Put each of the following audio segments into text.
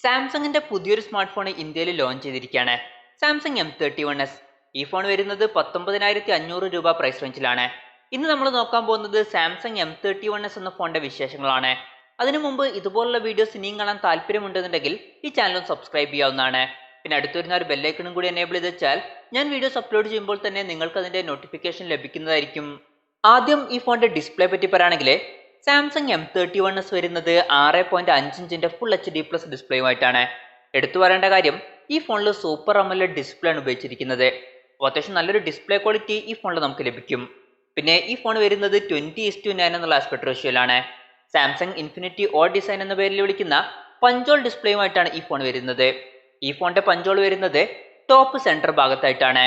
സാംസങ്ങിന്റെ പുതിയൊരു smart phone ഇന്ത്യയിൽ ലോഞ്ച് ചെയ്തിരിക്കുകയാണ്. Samsung M31s. ഈ ഫോൺ വരുന്നത് 19,500 രൂപ പ്രൈസ് റേഞ്ചിലാണ്. ഇന്ന് നമ്മൾ നോക്കാൻ പോകുന്നത് സാംസങ് M31s എന്ന ഫോണിന്റെ വിശേഷങ്ങളാണ്. അതിനു മുമ്പ് ഇതുപോലുള്ള വീഡിയോസ് ഇനിയും കാണാൻ താല്പര്യമുണ്ടെന്നുണ്ടെങ്കിൽ ഈ ചാനൽ സബ്സ്ക്രൈബ് ചെയ്യാവുന്നതാണ്. പിന്നെ അടുത്തുവരുന്ന ഒരു ബെല്ലൈക്കണും കൂടി എനേബിൾ ചെയ്ത് വെച്ചാൽ ഞാൻ വീഡിയോസ് അപ്ലോഡ് ചെയ്യുമ്പോൾ തന്നെ നിങ്ങൾക്ക് അതിന്റെ നോട്ടിഫിക്കേഷൻ ലഭിക്കുന്നതായിരിക്കും. ആദ്യം ഈ ഫോണിന്റെ ഡിസ്പ്ലേ പറ്റി പറയുകയാണെങ്കിൽ സാംസങ് M31s വരുന്നത് 6.5 ഇഞ്ചിന്റെ ഫുൾ HD+ ഡിസ്പ്ലേയുമായിട്ടാണ്. എടുത്തു പറയേണ്ട കാര്യം, ഈ ഫോണിൽ സൂപ്പർ AMOLED ഡിസ്പ്ലേ ആണ് ഉപയോഗിച്ചിരിക്കുന്നത്. അപ്പോൾ അത്യാവശ്യം നല്ലൊരു ഡിസ്പ്ലേ ക്വാളിറ്റി ഈ ഫോണിൽ നമുക്ക് ലഭിക്കും. പിന്നെ ഈ ഫോൺ വരുന്നത് 20:9 എന്നുള്ള ആസ്പെക്ട് റേഷ്യോയിലാണ്. സാംസങ് ഇൻഫിനിറ്റി ഓ ഡിസൈൻ എന്ന പേരിൽ വിളിക്കുന്ന പഞ്ചോൾ ഡിസ്പ്ലേയുമായിട്ടാണ് ഈ ഫോൺ വരുന്നത്. ഈ ഫോണിന്റെ പഞ്ചോൾ വരുന്നത് ടോപ്പ് സെന്റർ ഭാഗത്തായിട്ടാണ്.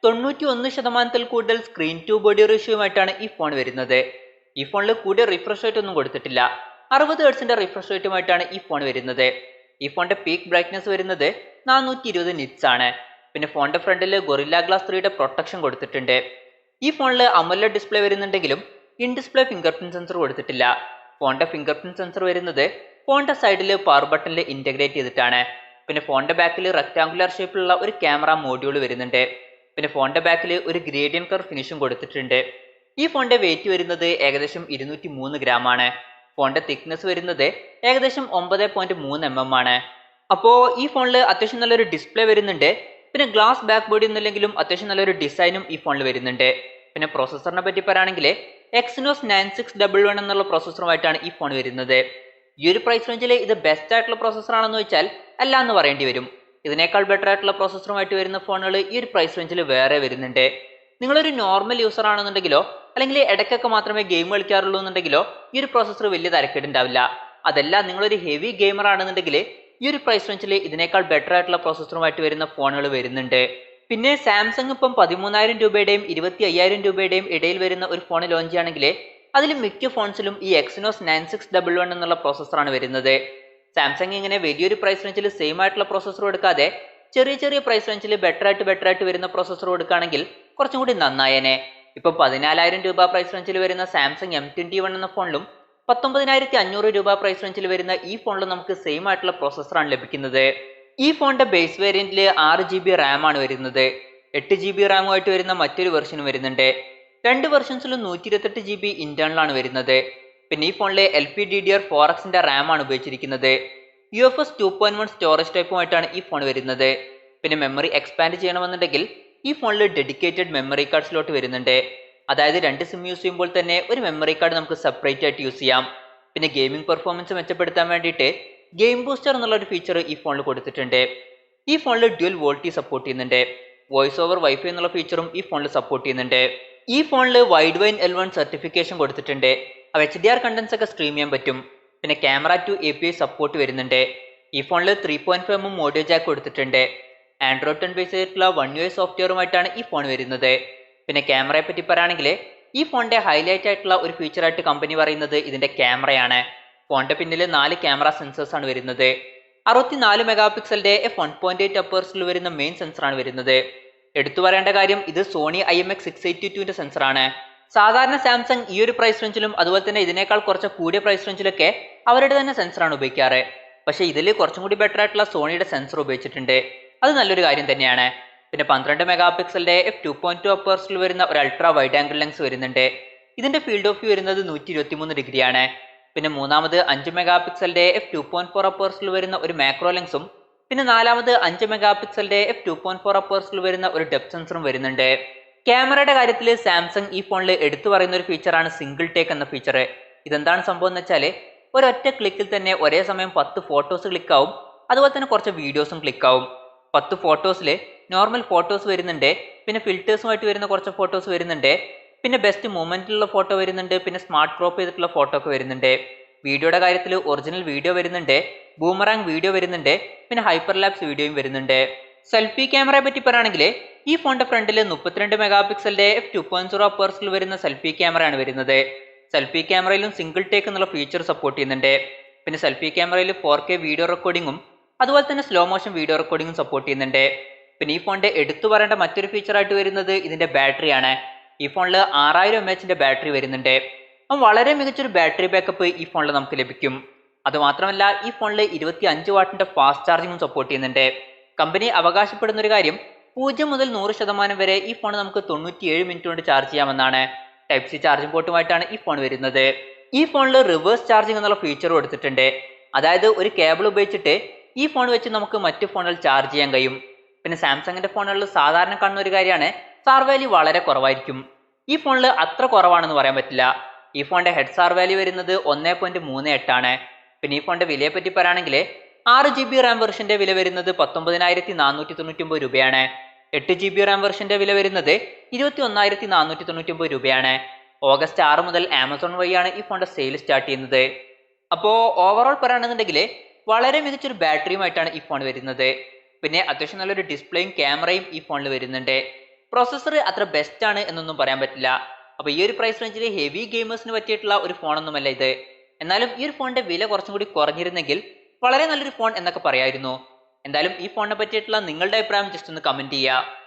91% കൂടുതൽ സ്ക്രീൻ ടു ബോഡി റേഷ്യോയുമായിട്ടാണ് ഈ ഫോൺ വരുന്നത്. ഈ ഫോണിൽ കൂടിയ റിഫ്രഷ് റേറ്റ് ഒന്നും കൊടുത്തിട്ടില്ല. 60 ഹെർട്സിന്റെ റിഫ്രഷ് റേറ്റുമായിട്ടാണ് ഈ ഫോൺ വരുന്നത്. ഈ ഫോണിന്റെ പീക്ക് ബ്രൈറ്റ്നസ് വരുന്നത് 420 നിറ്റ്സ് ആണ്. പിന്നെ ഫോണിന്റെ ഫ്രണ്ടിൽ ഗൊറില്ല ഗ്ലാസ് 3യുടെ പ്രൊട്ടക്ഷൻ കൊടുത്തിട്ടുണ്ട്. ഈ ഫോണിൽ AMOLED ഡിസ്പ്ലേ വരുന്നുണ്ടെങ്കിലും in display fingerprint sensor കൊടുത്തിട്ടില്ല. ഫോണിന്റെ ഫിംഗർ പ്രിന്റ് സെൻസർ വരുന്നത് ഫോണിന്റെ സൈഡിൽ പവർ ബട്ടണിൽ ഇന്റഗ്രേറ്റ് ചെയ്തിട്ടാണ്. പിന്നെ ഫോണിന്റെ ബാക്കിൽ റെക്ടാങ്കുലർ ഷേപ്പിലുള്ള ഒരു ക്യാമറ മോഡ്യൂൾ വരുന്നുണ്ട്. പിന്നെ ഫോണിന്റെ ബാക്കിൽ ഒരു ഗ്രേഡിയൻ കർവ് ഫിനിഷും കൊടുത്തിട്ടുണ്ട്. ഈ ഫോണിന്റെ വെയിറ്റ് വരുന്നത് ഏകദേശം 203 ഗ്രാം ആണ്. ഫോണിന്റെ തിക്നെസ് വരുന്നത് ഏകദേശം 9.3 mm ആണ്. അപ്പോൾ ഈ ഫോണിൽ അത്യാവശ്യം നല്ലൊരു ഡിസ്പ്ലേ വരുന്നുണ്ട്. പിന്നെ ഗ്ലാസ് ബാക്ക് ബോഡി ഒന്നുമില്ലെങ്കിലും അത്യാവശ്യം നല്ലൊരു ഡിസൈനും ഈ ഫോണിൽ വരുന്നുണ്ട്. പിന്നെ പ്രോസസ്സറിനെ പറ്റി പറയുകയാണെങ്കിൽ EXYNOS 9611 എന്നുള്ള പ്രോസസ്സറുമായിട്ടാണ് ഈ ഫോൺ വരുന്നത്. ഈ ഒരു പ്രൈസ് റേഞ്ചിൽ ഇത് ബെസ്റ്റ് ആയിട്ടുള്ള പ്രോസസ്സർ ആണെന്ന് വെച്ചാൽ അല്ല എന്ന് പറയേണ്ടി വരും. ഇതിനേക്കാൾ ബെറ്റർ ആയിട്ടുള്ള പ്രോസസ്സറുമായിട്ട് വരുന്ന ഫോണുകൾ ഈ ഒരു പ്രൈസ് റേഞ്ചിൽ വേറെ വരുന്നുണ്ട്. നിങ്ങളൊരു നോർമൽ യൂസർ ആണെന്നുണ്ടെങ്കിലോ അല്ലെങ്കിൽ ഇടയ്ക്കൊക്കെ മാത്രമേ ഗെയിം കളിക്കാറുള്ളൂ എന്നുണ്ടെങ്കിലോ ഈ ഒരു പ്രോസസ്സർ വലിയ തരക്കേടുണ്ടാവില്ല. അതല്ല നിങ്ങളൊരു ഹെവി ഗെയിമർ ആണെന്നുണ്ടെങ്കിൽ ഈ ഒരു പ്രൈസ് റേഞ്ചിൽ ഇതിനേക്കാൾ ബെറ്റർ ആയിട്ടുള്ള പ്രോസസ്സറുമായിട്ട് വരുന്ന ഫോണുകൾ വരുന്നുണ്ട്. പിന്നെ സാംസങ് ഇപ്പം 13,000 രൂപയുടെയും 25,000 രൂപയുടെയും ഇടയിൽ വരുന്ന ഒരു ഫോൺ ലോഞ്ച് ചെയ്യുകയാണെങ്കിൽ അതിൽ മിക്ക ഫോൺസിലും ഈ EXYNOS 9611 എന്നുള്ള പ്രോസസ്സറാണ് വരുന്നത്. സാംസങ് ഇങ്ങനെ വലിയൊരു പ്രൈസ് റേഞ്ചിൽ സെയിം ആയിട്ടുള്ള പ്രോസസ്സർ കൊടുക്കാതെ ചെറിയ ചെറിയ പ്രൈസ് റേഞ്ചിൽ ബെറ്റർ ആയിട്ട് വരുന്ന പ്രോസസ്സർ കൊടുക്കുകയാണെങ്കിൽ കുറച്ചും കൂടി നന്നായേനെ. ഇപ്പൊ 14,000 രൂപ പ്രൈസ് റേഞ്ചിൽ വരുന്ന സാംസങ് M21 എന്ന ഫോണിലും 19,500 രൂപ പ്രൈസ് റേഞ്ചിൽ വരുന്ന ഈ ഫോണിലും നമുക്ക് സെയിം ആയിട്ടുള്ള പ്രോസസ്സറാണ് ലഭിക്കുന്നത്. ഈ ഫോണിന്റെ ബേസ് വേരിയന്റിൽ 6GB റാം ആണ് വരുന്നത്. 8GB റാമുമായിട്ട് വരുന്ന മറ്റൊരു വെർഷനും വരുന്നുണ്ട്. രണ്ട് വെർഷൻസിലും 128GB ഇന്റേണൽ ആണ് വരുന്നത്. പിന്നെ ഈ ഫോണിൽ LPDDR4Xന്റെ റാം ആണ് ഉപയോഗിച്ചിരിക്കുന്നത്. UFS 2.1 സ്റ്റോറേജ് ടൈപ്പുമായിട്ടാണ് ഈ ഫോൺ വരുന്നത്. പിന്നെ മെമ്മറി എക്സ്പാൻഡ് ചെയ്യണമെന്നുണ്ടെങ്കിൽ ഈ ഫോണിൽ ഡെഡിക്കേറ്റഡ് മെമ്മറി കാർഡ് സ്ലോട്ട് വരുന്നുണ്ട്. അതായത് 2 സിം യൂസ് ചെയ്യുമ്പോൾ തന്നെ ഒരു മെമ്മറി കാർഡ് നമുക്ക് സെപ്പറേറ്റ് ആയിട്ട് യൂസ് ചെയ്യാം. പിന്നെ ഗെയിമിംഗ് പെർഫോമൻസ് മെച്ചപ്പെടുത്താൻ വേണ്ടിയിട്ട് ഗെയിം ബൂസ്റ്റർ എന്നുള്ള ഒരു ഫീച്ചർ ഈ ഫോണിൽ കൊടുത്തിട്ടുണ്ട്. ഈ ഫോണിൽ ഡ്യുവൽ വോൾട്ടി സപ്പോർട്ട് ചെയ്യുന്നുണ്ട്. വോയിസ് ഓവർ വൈഫൈ എന്നുള്ള ഫീച്ചറും ഈ ഫോണിൽ സപ്പോർട്ട് ചെയ്യുന്നുണ്ട്. ഈ ഫോണിൽ വൈഡ് വൈൻ L1 സർട്ടിഫിക്കേഷൻ കൊടുത്തിട്ടുണ്ട്. HDR കണ്ടന്റ്സ് ഒക്കെ സ്ട്രീം ചെയ്യാൻ പറ്റും. പിന്നെ ക്യാമറ ടു API സപ്പോർട്ട് വരുന്നുണ്ട്. ഈ ഫോണിൽ 3.5 mm ഓഡിയോ ജാക്ക് കൊടുത്തിട്ടുണ്ട്. Android 10 ബേസ് ചെയ്തിട്ടുള്ള One UI സോഫ്റ്റ്വെയറുമായിട്ടാണ് ഈ ഫോൺ വരുന്നത്. പിന്നെ ക്യാമറയെ പറ്റി പറയുകയാണെങ്കിൽ ഈ ഫോണിന്റെ ഹൈലൈറ്റ് ആയിട്ടുള്ള ഒരു ഫീച്ചറായിട്ട് കമ്പനി പറയുന്നത് ഇതിന്റെ ക്യാമറയാണ്. ഫോണിന്റെ പിന്നിൽ 4 ക്യാമറ സെൻസേഴ്സ് ആണ് വരുന്നത്. 64 മെഗാപിക്സലിന്റെ f1.8 അപ്പേഴ്സിൽ വരുന്ന മെയിൻ സെൻസറാണ് വരുന്നത്. എടുത്തു പറയേണ്ട കാര്യം, ഇത് സോണി IMX682ന്റെ സെൻസറാണ്. സാധാരണ സാംസങ് ഈ ഒരു പ്രൈസ് റേഞ്ചിലും അതുപോലെ തന്നെ ഇതിനേക്കാൾ കുറച്ച് കൂടിയ പ്രൈസ് റേഞ്ചിലൊക്കെ അവരുടെ തന്നെ സെൻസറാണ് ഉപയോഗിക്കാറ്. പക്ഷേ ഇതിൽ കുറച്ചും കൂടി ബെറ്റർ ആയിട്ടുള്ള സോണിയുടെ സെൻസർ ഉപയോഗിച്ചിട്ടുണ്ട്. അത് നല്ലൊരു കാര്യം തന്നെയാണ്. പിന്നെ 12 മെഗാപിക്സലിന്റെ f2.2 അപ്പേഴ്സിൽ വരുന്ന ഒരു അൾട്രാ വൈഡ് ആംഗിൾ ലെൻസ് വരുന്നുണ്ട്. ഇതിന്റെ ഫീൽഡ് ഓഫ് വ്യൂ വരുന്നത് 123 ഡിഗ്രിയാണ്. പിന്നെ മൂന്നാമത് 5 മെഗാപിക്സലിന്റെ f2.4 അപ്പേഴ്സിൽ വരുന്ന ഒരു മാക്രോ ലെൻസും പിന്നെ നാലാമത് 5 മെഗാപിക്സലിന്റെ f2.4 അപ്പേഴ്സിൽ വരുന്ന ഒരു ഡെപ്ത് സെൻസറും വരുന്നുണ്ട്. ക്യാമറയുടെ കാര്യത്തിൽ സാംസങ് ഈ ഫോണിൽ എടുത്തു പറയുന്ന ഒരു ഫീച്ചറാണ് സിംഗിൾ ടേക്ക് എന്ന ഫീച്ചർ. ഇതെന്താണ് സംഭവം എന്ന് വെച്ചാൽ ഒരൊറ്റ ക്ലിക്കിൽ തന്നെ ഒരേ സമയം 10 ഫോട്ടോസ് ക്ലിക്കാവും, അതുപോലെ തന്നെ കുറച്ച് വീഡിയോസും ക്ലിക്കാവും. 10 ഫോട്ടോസിൽ നോർമൽ ഫോട്ടോസ് വരുന്നുണ്ട്, പിന്നെ ഫിൽറ്റേഴ്സുമായിട്ട് വരുന്ന കുറച്ച് ഫോട്ടോസ് വരുന്നുണ്ട്, പിന്നെ ബെസ്റ്റ് മൂവ്മെന്റിലുള്ള ഫോട്ടോ വരുന്നുണ്ട്, പിന്നെ സ്മാർട്ട് ക്രോപ്പ് ചെയ്തിട്ടുള്ള ഫോട്ടോ ഒക്കെ വരുന്നുണ്ട്. വീഡിയോയുടെ കാര്യത്തിൽ ഒറിജിനൽ വീഡിയോ വരുന്നുണ്ട്, ബൂമറാങ് വീഡിയോ വരുന്നുണ്ട്, പിന്നെ ഹൈപ്പർ ലാപ്സ് വീഡിയോയും വരുന്നുണ്ട്. സെൽഫി ക്യാമറയെ പറ്റി പറയുകയാണെങ്കിൽ ഈ ഫോണിന്റെ ഫ്രണ്ടിൽ 32 മെഗാപിക്സലിന്റെ f2.0 അപ്പേഴ്സിൽ വരുന്ന സെൽഫി ക്യാമറയാണ് വരുന്നത്. സെൽഫി ക്യാമറയിലും സിംഗിൾ ടേക്ക് എന്നുള്ള ഫീച്ചർ സപ്പോർട്ട് ചെയ്യുന്നുണ്ട്. പിന്നെ സെൽഫി ക്യാമറയിൽ 4K വീഡിയോ റെക്കോർഡിങ്ങും അതുപോലെ തന്നെ സ്ലോ മോഷൻ വീഡിയോ റെക്കോർഡിങ്ങും സപ്പോർട്ട് ചെയ്യുന്നുണ്ട്. പിന്നെ ഈ ഫോണിന്റെ എടുത്തു പറയേണ്ട മറ്റൊരു ഫീച്ചറായിട്ട് വരുന്നത് ഇതിന്റെ ബാറ്ററിയാണ്. ഈ ഫോണിൽ 6000 mAh ബാറ്ററി വരുന്നുണ്ട്. അപ്പം വളരെ മികച്ചൊരു ബാറ്ററി ബാക്കപ്പ് ഈ ഫോണിൽ നമുക്ക് ലഭിക്കും. അതുമാത്രമല്ല ഈ ഫോണിൽ 25 വാട്ടിന്റെ ഫാസ്റ്റ് ചാർജിങ്ങും സപ്പോർട്ട് ചെയ്യുന്നുണ്ട്. കമ്പനി അവകാശപ്പെടുന്ന ഒരു കാര്യം 0 മുതൽ 100% വരെ ഈ ഫോൺ നമുക്ക് 97 മിനിറ്റ് കൊണ്ട് ചാർജ് ചെയ്യാമെന്നാണ്. ടൈപ്പ് സി ചാർജിംഗ് പോർട്ടുമായിട്ടാണ് ഈ ഫോൺ വരുന്നത്. ഈ ഫോണിൽ റിവേഴ്സ് ചാർജിംഗ് എന്നുള്ള ഫീച്ചർ കൊടുത്തിട്ടുണ്ട്. അതായത് ഒരു കേബിൾ ഉപയോഗിച്ചിട്ട് ഈ ഫോൺ വെച്ച് നമുക്ക് മറ്റു ഫോണുകൾ ചാർജ് ചെയ്യാൻ കഴിയും. പിന്നെ സാംസങ്ങിന്റെ ഫോണുകളിൽ സാധാരണ കാണുന്ന ഒരു കാര്യമാണ് സാർ വാല്യൂ വളരെ കുറവായിരിക്കും. ഈ ഫോണിൽ അത്ര കുറവാണെന്ന് പറയാൻ പറ്റില്ല. ഈ ഫോണിന്റെ ഹെഡ് സാർ വാല്യൂ വരുന്നത് 1.38 ആണ്. പിന്നെ ഈ ഫോണിന്റെ വിലയെ പറ്റി പറയുകയാണെങ്കിൽ 6GB റാം വെർഷന്റെ വില വരുന്നത് 19,499 രൂപയാണ്. 8GB റാം വെർഷന്റെ വില വരുന്നത് 21,499 രൂപയാണ്. ഓഗസ്റ്റ് 6 മുതൽ ആമസോൺ വഴിയാണ് ഈ ഫോണിന്റെ സെയിൽ സ്റ്റാർട്ട് ചെയ്യുന്നത്. അപ്പോൾ ഓവറോൾ പറയുകയാണെന്നുണ്ടെങ്കിൽ വളരെ മികച്ചൊരു ബാറ്ററിയുമായിട്ടാണ് ഈ ഫോൺ വരുന്നത്. പിന്നെ അത്യാവശ്യം നല്ലൊരു ഡിസ്പ്ലേയും ക്യാമറയും ഈ ഫോണിൽ വരുന്നുണ്ട്. പ്രോസസ്സർ അത്ര ബെസ്റ്റ് ആണ് എന്നൊന്നും പറയാൻ പറ്റില്ല. അപ്പോൾ ഈ ഒരു പ്രൈസ് റേഞ്ചിൽ ഹെവി ഗെയിമേഴ്സിന് പറ്റിയിട്ടുള്ള ഒരു ഫോണൊന്നുമല്ല ഇത്. എന്നാലും ഈ ഒരു ഫോണിന്റെ വില കുറച്ചും കൂടി കുറഞ്ഞിരുന്നെങ്കിൽ വളരെ നല്ലൊരു ഫോൺ എന്നൊക്കെ പറയായിരുന്നു. എന്തായാലും ഈ ഫോണിനെ പറ്റിയിട്ടുള്ള നിങ്ങളുടെ അഭിപ്രായം ജസ്റ്റ് ഒന്ന് കമന്റ് ചെയ്യുക.